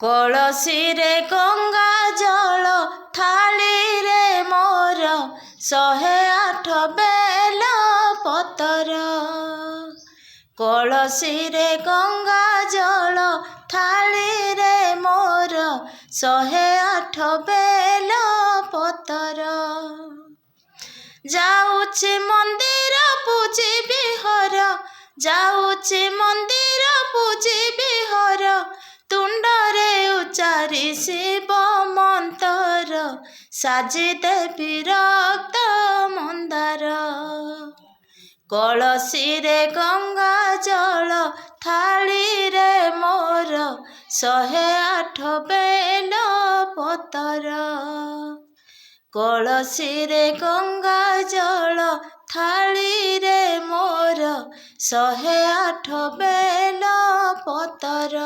କଳସୀରେ ଗଙ୍ଗା ଜଳ ଥାଳିରେ ମୋର 108 ବେଲ ପତର। କଳସୀରେ ଗଙ୍ଗା ଜଳ ଥାଳିରେ ମୋର 108 ବେଲ ପତର। ଯାଉଛି ମନ୍ଦିର ପୂଜିବି ହର, ଯାଉଛି ମନ୍ଦିର ପୂଜିବି ହର, ତୁଣ୍ଡରେ ଉଚାରି ଶିବ ମନ୍ତର, ସାଜି ଦେବି ରକ୍ତ ମନ୍ଦାର। କଳସୀରେ ଗଙ୍ଗା ଜଳ ଥାଳିରେ ମୋର 108 ବେଲ ପତର। କଳସୀରେ ଗଙ୍ଗା ଜଳ ଥାଳିରେ ମୋର 108 ବେଲ ପତର।